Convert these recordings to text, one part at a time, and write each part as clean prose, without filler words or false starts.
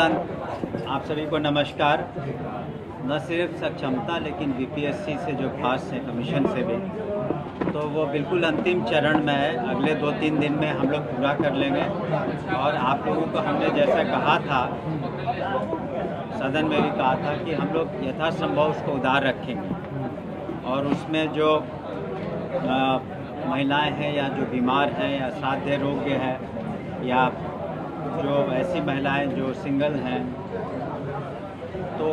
आप सभी को नमस्कार। न सिर्फ सक्षमता लेकिन बीपीएससी से जो पास है कमीशन से भी, तो वो बिल्कुल अंतिम चरण में है। अगले 2-3 दिन में हम लोग पूरा कर लेंगे और आप लोगों को हमने जैसा कहा था, सदन में भी कहा था कि हम लोग यथासंभव उसको उदार रखेंगे और उसमें जो महिलाएं हैं या जो बीमार हैं या साध्य रोग्य है या जो ऐसी महिलाएं जो सिंगल हैं, तो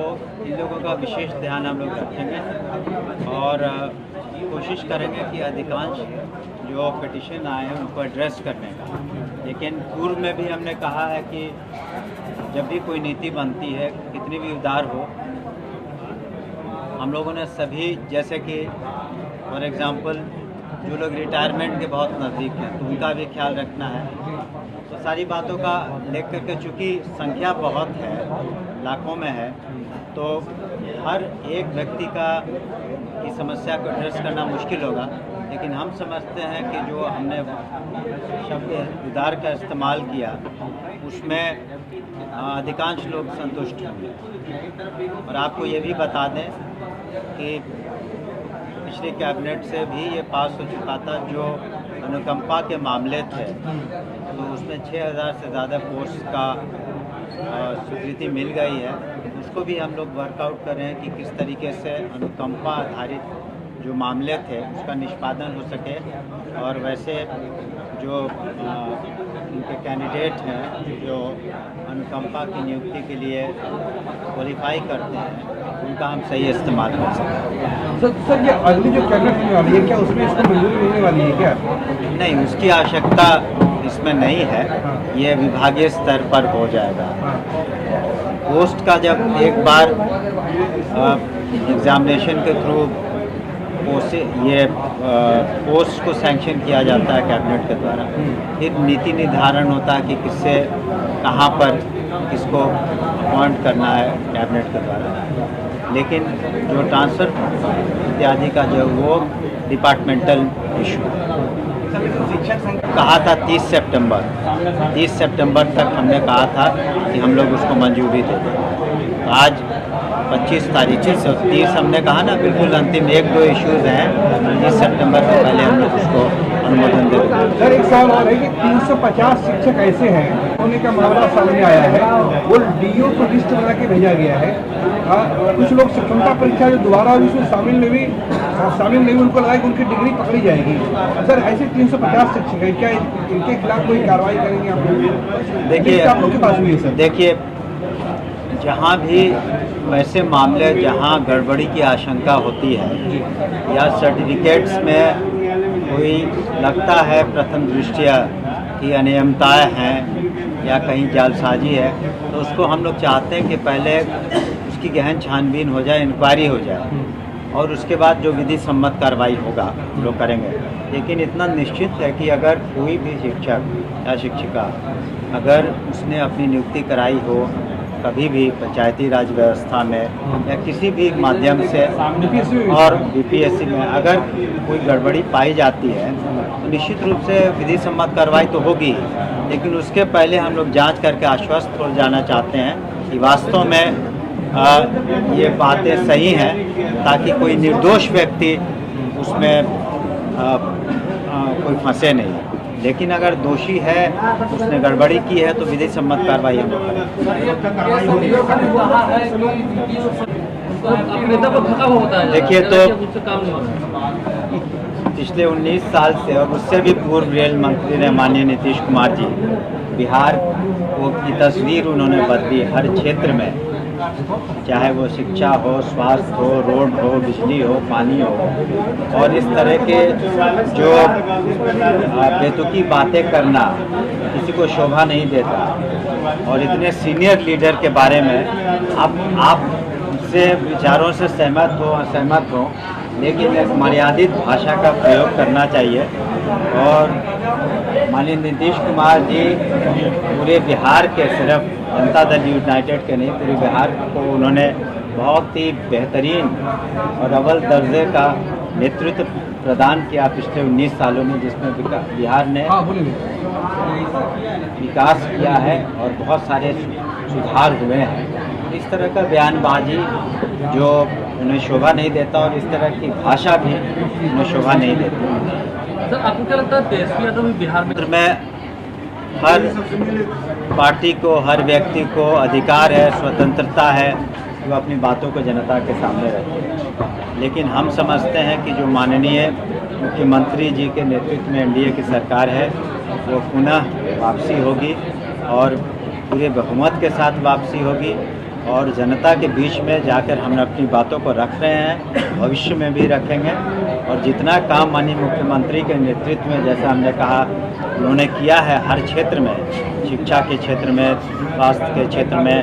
इन लोगों का विशेष ध्यान हम लोग रखेंगे और कोशिश करेंगे कि अधिकांश जो पिटिशन आए हैं उनको एड्रेस करने का। लेकिन पूर्व में भी हमने कहा है कि जब भी कोई नीति बनती है, कितनी भी उदार हो, हम लोगों ने सभी, जैसे कि फॉर एग्ज़ाम्पल जो लोग रिटायरमेंट के बहुत नज़दीक हैं तो उनका भी ख्याल रखना है। तो सारी बातों का लेख करके, चूँकि संख्या बहुत है, लाखों में है, तो हर एक व्यक्ति की समस्या को एड्रेस करना मुश्किल होगा। लेकिन हम समझते हैं कि जो हमने शब्द उदार का इस्तेमाल किया उसमें अधिकांश लोग संतुष्ट होंगे। और आपको ये भी बता दें कि पिछले कैबिनेट से भी ये पास हो चुका था, जो अनुकंपा के मामले थे, तो उसमें 6000 से ज़्यादा पोस्ट का स्वीकृति मिल गई है। उसको भी हम लोग वर्कआउट कर रहे हैं कि किस तरीके से अनुकंपा आधारित जो मामले थे उसका निष्पादन हो सके। और वैसे जो इनके कैंडिडेट हैं जो अनुकंपा की नियुक्ति के लिए क्वालिफाई करते हैं, उनका हम सही इस्तेमाल कर सकें। सर ये अगली जो कैबिनेट होने वाली है, क्या उसमें इसको मंजूरी मिलने वाली है क्या? नहीं, उसकी आवश्यकता इसमें नहीं है। ये विभागीय स्तर पर हो जाएगा। पोस्ट का जब एक बार एग्जामिनेशन के थ्रू पोस्ट को सैंक्शन किया जाता है कैबिनेट के द्वारा, फिर नीति निर्धारण होता है कि किससे कहाँ पर किसको अपॉइंट करना है कैबिनेट के द्वारा। लेकिन जो ट्रांसफ़र इत्यादि का जो वो डिपार्टमेंटल इशू कहा था 30 सितंबर तक हमने कहा था कि हम लोग उसको मंजूरी देंगे। आज 25 तारीख है, 30 हमने कहा ना, बिल्कुल अंतिम 1-2 इश्यूज़ हैं, 30 सितंबर से पहले हम लोग उसको अनुमोदन देंगे। सर एक सवाल और है कि 350 शिक्षक ऐसे हैं होने का मामला सामने आया है, वो डीओ को लिस्ट बना के भेजा गया है। कुछ लोग सक्षमता परीक्षा जो दोबारा उसमें शामिल नहीं हुई, उनको लगा कि उनकी डिग्री पकड़ी जाएगी। सर ऐसे 350 शिक्षक हैं, क्या इनके खिलाफ कोई कार्रवाई करेंगे आप लोग? देखिए, आप लोग के पास भी है सर। देखिए, जहाँ भी वैसे मामले जहाँ गड़बड़ी की आशंका होती है या सर्टिफिकेट्स में कोई लगता है प्रथम दृष्टया कि अनियमितताएं हैं या कहीं जालसाजी है, तो उसको हम लोग चाहते हैं कि पहले उसकी गहन छानबीन हो जाए, इंक्वायरी हो जाए और उसके बाद जो विधि सम्मत कार्रवाई होगा लोग करेंगे। लेकिन इतना निश्चित है कि अगर कोई भी शिक्षक या शिक्षिका अगर उसने अपनी नियुक्ति कराई हो कभी भी पंचायती राज व्यवस्था में या किसी भी माध्यम से और बीपीएससी में अगर कोई गड़बड़ी पाई जाती है, तो निश्चित रूप से विधि सम्मत कार्रवाई तो होगी। लेकिन उसके पहले हम लोग जांच करके आश्वस्त हो जाना चाहते हैं कि वास्तव में ये बातें सही हैं, ताकि कोई निर्दोष व्यक्ति उसमें कोई फंसे नहीं। लेकिन अगर दोषी है, उसने गड़बड़ी की है, तो विधि सम्मत कार्रवाई हम लोग करें। देखिए, तो पिछले 19 साल से और उससे भी पूर्व रेल मंत्री ने माननीय नीतीश कुमार जी बिहार की तस्वीर उन्होंने बदली हर क्षेत्र में, चाहे वो शिक्षा हो, स्वास्थ्य हो, रोड हो, बिजली हो, पानी हो। और इस तरह के जो बेतुकी बातें करना किसी को शोभा नहीं देता। और इतने सीनियर लीडर के बारे में आप से विचारों से सहमत हो असहमत हो, लेकिन एक मर्यादित भाषा का प्रयोग करना चाहिए। और माननीय नीतीश कुमार जी पूरे बिहार के, सिर्फ जनता दल यूनाइटेड के नहीं, पूरे बिहार को उन्होंने बहुत ही बेहतरीन और अव्वल दर्जे का नेतृत्व प्रदान किया पिछले 19 सालों में, जिसमें बिहार ने विकास किया है और बहुत सारे सुधार हुए हैं। इस तरह का बयानबाजी जो उन्हें शोभा नहीं देता और इस तरह की भाषा भी उन्हें शोभा नहीं देती। सर आपको क्या लगता है तेजस्वी यादव भी बिहार में हर पार्टी को, हर व्यक्ति को अधिकार है, स्वतंत्रता है कि वो अपनी बातों को जनता के सामने रखे, लेकिन हम समझते हैं कि जो माननीय मुख्यमंत्री जी के नेतृत्व में एनडीए की सरकार है वो पुनः वापसी होगी और पूरे बहुमत के साथ वापसी होगी और जनता के बीच में जाकर हम अपनी बातों को रख रहे हैं, भविष्य में भी रखेंगे। और जितना काम माननीय मुख्यमंत्री के नेतृत्व में, जैसा हमने कहा, उन्होंने किया है हर क्षेत्र में, शिक्षा के क्षेत्र में, स्वास्थ्य के क्षेत्र में,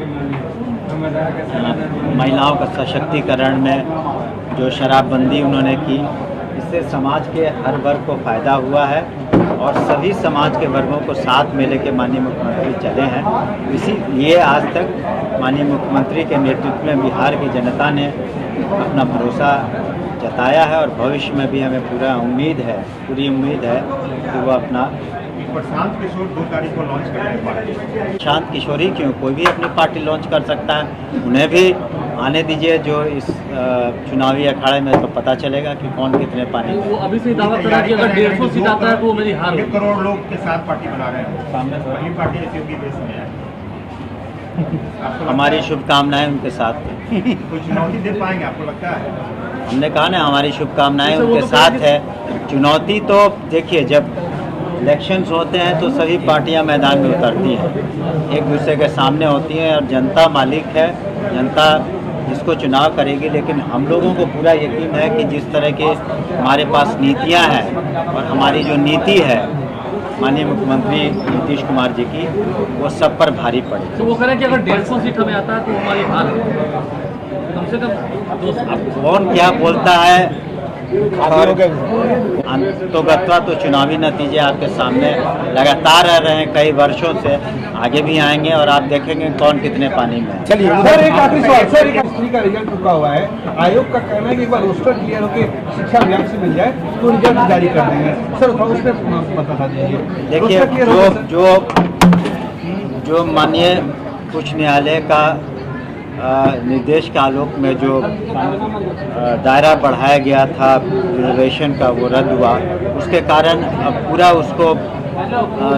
महिलाओं का सशक्तिकरण में जो शराबबंदी उन्होंने की, इससे समाज के हर वर्ग को फ़ायदा हुआ है और सभी समाज के वर्गों को साथ में लेकर माननीय मुख्यमंत्री चले हैं। इसीलिए आज तक माननीय मुख्यमंत्री के नेतृत्व में बिहार की जनता ने अपना भरोसा जताया है और भविष्य में भी हमें पूरी उम्मीद है कि वो अपना प्रशांत किशोर 2 तारीख को लॉन्च कर रहे हैं पार्टी। शांत किशोर ही क्यों, कोई भी अपनी पार्टी लॉन्च कर सकता है, उन्हें भी आने दीजिए। जो इस चुनावी अखाड़े में तो पता चलेगा कि कौन कितने पानी। वो अभी से दावा कर रहा है कि अगर 150 सीट आता है तो मेरी हार 1 करोड़ लोग के साथ पार्टी बना रहे हैं, सामने वही पार्टी ऐसी होगी देश में है। हमारी शुभकामनाएं उनके साथ। कोई चुनौती दे पाएंगे आपको लगता है? हमने कहा ना, हमारी शुभकामनाएं उनके साथ है। चुनौती तो देखिए, जब इलेक्शंस होते हैं तो सभी पार्टियां मैदान में उतरती हैं, एक दूसरे के सामने होती हैं और जनता मालिक है, जनता जिसको चुनाव करेगी। लेकिन हम लोगों को पूरा यकीन है कि जिस तरह के हमारे पास नीतियां हैं और हमारी जो नीति है माननीय मुख्यमंत्री नीतीश कुमार जी की, वो सब पर भारी पड़े। तो वो कह रहे हैं कि अगर 150 सीट हमें आता है तो हमारी हार है। कम से कम 2 अब कौन क्या बोलता है, और अंतोगत्वा तो चुनावी नतीजे आपके सामने लगातार आ रहे हैं, कई वर्षों से आगे भी आएंगे और आप देखेंगे कौन कितने पानी में। चलिए सर, एक आखिरी सवाल सर, एक हिस्ट्री का रिजल्ट रुका हुआ है, आयोग का कहना है कि एक बार रोस्टर क्लियर होकर शिक्षा विभाग से मिल जाए तो रिजल्ट जारी कर देंगे। सर उस पर बता दीजिए। देखिए, जो माननीय उच्च न्यायालय का निर्देश के आलोक में जो दायरा बढ़ाया गया था रिजर्वेशन का, वो रद्द हुआ, उसके कारण अब पूरा उसको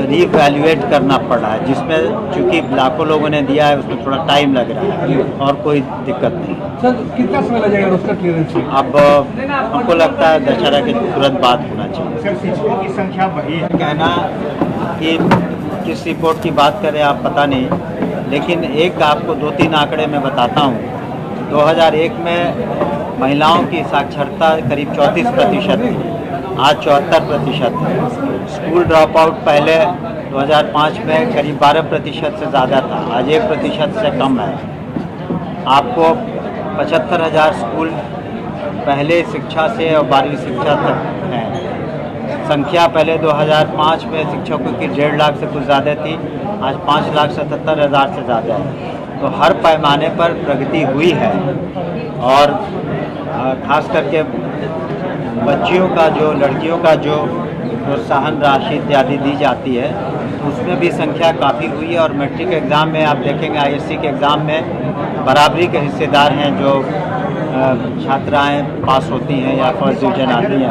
रीवैल्यूएट करना पड़ रहा है, जिसमें चूंकि लाखों लोगों ने दिया है उसमें थोड़ा टाइम लग रहा है और कोई दिक्कत नहीं। सर कितना समय लगेगा रोस्टर क्लियरेंस? अब हमको लगता है दशहरा के तुरंत बाद होना चाहिए। सर शिक्षकों की संख्या बढ़ी है, कहना कि किस रिपोर्ट की बात करें आप पता नहीं, लेकिन एक आपको 2-3 आंकड़े मैं बताता हूँ। 2001 में महिलाओं की साक्षरता करीब 34% थी, आज 74% है। स्कूल ड्रॉप आउट पहले 2005 में करीब 12% से ज़्यादा था, आज 1% से कम है। आपको 75,000 स्कूल पहले शिक्षा से और 12वीं शिक्षा तक हैं। संख्या पहले 2005 में शिक्षकों की 1.5 लाख से कुछ ज़्यादा थी, आज 5,77,000 से ज़्यादा है। तो हर पैमाने पर प्रगति हुई है और खास करके बच्चियों का जो, लड़कियों का जो प्रोत्साहन राशि इत्यादि दी जाती है, तो उसमें भी संख्या काफ़ी हुई है। और मैट्रिक एग्ज़ाम में आप देखेंगे, आईएससी के एग्ज़ाम में बराबरी के हिस्सेदार हैं जो छात्राएं पास होती हैं या फर्स्ट डिवीज़न आती हैं।